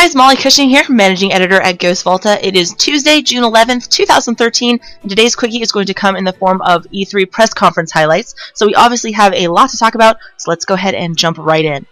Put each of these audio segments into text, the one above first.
guys, Molly Cushing here, Managing Editor at Ghost Volta. It is Tuesday, June 11th, 2013, and today's quickie is going to come in the form of E3 press conference highlights. So we obviously have a lot to talk about, so let's go ahead and jump right in.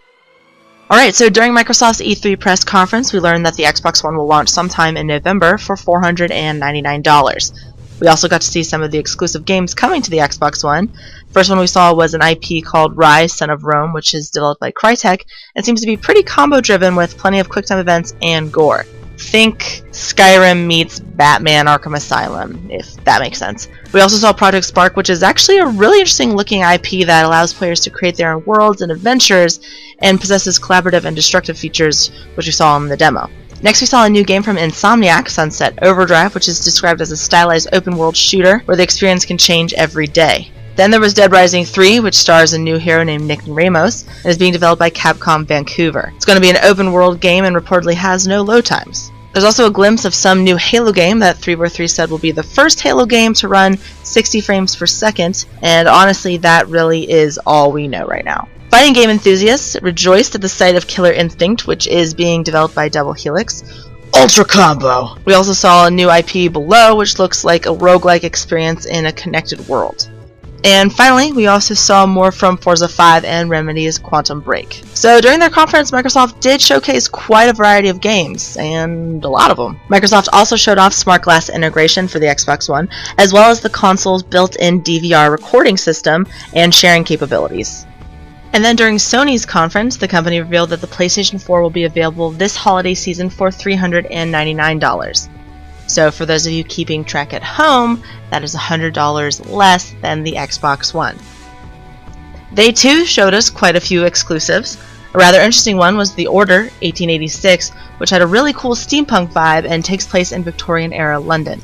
Alright, so during Microsoft's E3 press conference, we learned that the Xbox One will launch sometime in November for $499. We also got to see some of the exclusive games coming to the Xbox One. First one we saw was an IP called Rise, Son of Rome, which is developed by Crytek, and seems to be pretty combo-driven with plenty of QuickTime events and gore. Think Skyrim meets Batman Arkham Asylum, if that makes sense. We also saw Project Spark, which is actually a really interesting looking IP that allows players to create their own worlds and adventures, and possesses collaborative and destructive features, which we saw in the demo. Next we saw a new game from Insomniac, Sunset Overdrive, which is described as a stylized open-world shooter where the experience can change every day. Then there was Dead Rising 3, which stars a new hero named Nick Ramos, and is being developed by Capcom Vancouver. It's going to be an open-world game and reportedly has no load times. There's also a glimpse of some new Halo game that 343 said will be the first Halo game to run 60 frames per second, and honestly that really is all we know right now. Fighting game enthusiasts rejoiced at the sight of Killer Instinct, which is being developed by Double Helix. Ultra Combo! We also saw a new IP Below, which looks like a roguelike experience in a connected world. And finally, we also saw more from Forza 5 and Remedy's Quantum Break. So during their conference, Microsoft did showcase quite a variety of games, and a lot of them. Microsoft also showed off smart glass integration for the Xbox One, as well as the console's built-in DVR recording system and sharing capabilities. And then during Sony's conference, the company revealed that the PlayStation 4 will be available this holiday season for $399. So for those of you keeping track at home, that is $100 less than the Xbox One. They too showed us quite a few exclusives. A rather interesting one was The Order 1886, which had a really cool steampunk vibe and takes place in Victorian-era London.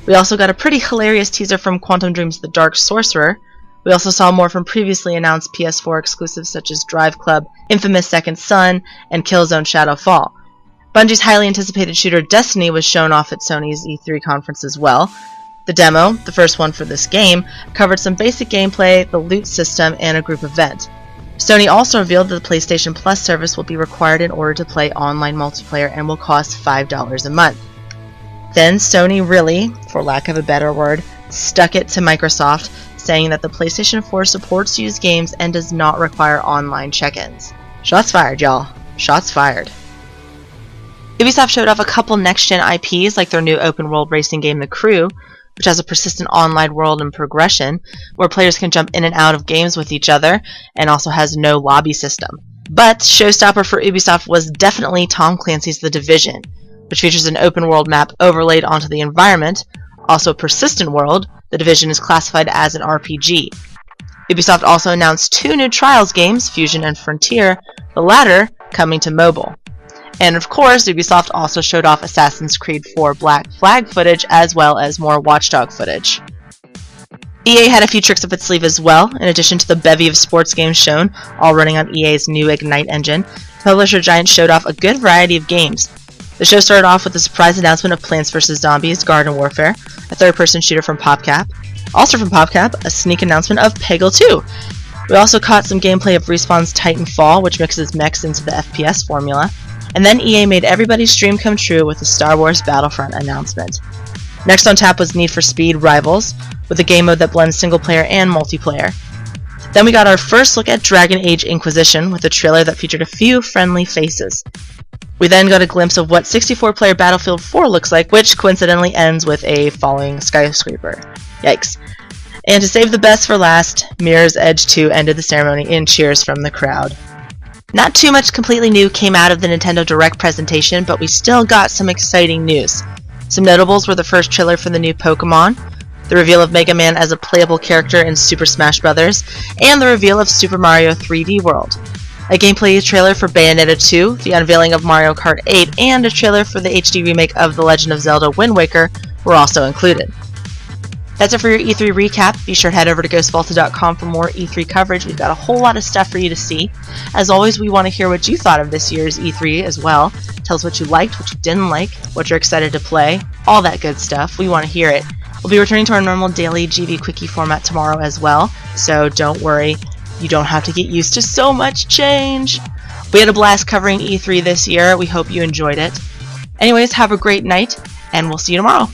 We also got a pretty hilarious teaser from Quantum Dream's The Dark Sorcerer. We also saw more from previously announced PS4 exclusives such as Drive Club, Infamous Second Son, and Killzone Shadowfall. Bungie's highly anticipated shooter Destiny was shown off at Sony's E3 conference as well. The demo, the first one for this game, covered some basic gameplay, the loot system, and a group event. Sony also revealed that the PlayStation Plus service will be required in order to play online multiplayer and will cost $5 a month. Then Sony really, for lack of a better word, stuck it to Microsoft, saying that the PlayStation 4 supports used games and does not require online check-ins. Shots fired, y'all. Shots fired. Ubisoft showed off a couple next-gen IPs like their new open-world racing game The Crew, which has a persistent online world and progression, where players can jump in and out of games with each other, and also has no lobby system. But showstopper for Ubisoft was definitely Tom Clancy's The Division, which features an open-world map overlaid onto the environment, also a persistent world. The Division is classified as an RPG. Ubisoft also announced two new Trials games, Fusion and Frontier, the latter coming to mobile. And of course, Ubisoft also showed off Assassin's Creed 4 Black Flag footage as well as more Watchdog footage. EA had a few tricks up its sleeve as well. In addition to the bevy of sports games shown, all running on EA's new Ignite engine, the publisher giant showed off a good variety of games. The show started off with the surprise announcement of Plants vs. Zombies Garden Warfare, a third-person shooter from PopCap. Also from PopCap, a sneak announcement of Peggle 2. We also caught some gameplay of Respawn's Titanfall, which mixes mechs into the FPS formula. And then EA made everybody's dream come true with the Star Wars Battlefront announcement. Next on tap was Need for Speed Rivals, with a game mode that blends single-player and multiplayer. Then we got our first look at Dragon Age Inquisition, with a trailer that featured a few friendly faces. We then got a glimpse of what 64-player Battlefield 4 looks like, which coincidentally ends with a falling skyscraper. Yikes. And to save the best for last, Mirror's Edge 2 ended the ceremony in cheers from the crowd. Not too much completely new came out of the Nintendo Direct presentation, but we still got some exciting news. Some notables were the first trailer for the new Pokemon, the reveal of Mega Man as a playable character in Super Smash Bros., and the reveal of Super Mario 3D World. A gameplay trailer for Bayonetta 2, the unveiling of Mario Kart 8, and a trailer for the HD remake of The Legend of Zelda Wind Waker were also included. That's it for your E3 recap. Be sure to head over to ghostvolta.com for more E3 coverage. We've got a whole lot of stuff for you to see. As always, we want to hear what you thought of this year's E3 as well. Tell us what you liked, what you didn't like, what you're excited to play, all that good stuff. We want to hear it. We'll be returning to our normal daily GV Quickie format tomorrow as well, so don't worry. You don't have to get used to so much change. We had a blast covering E3 this year. We hope you enjoyed it. Anyways, have a great night, and we'll see you tomorrow.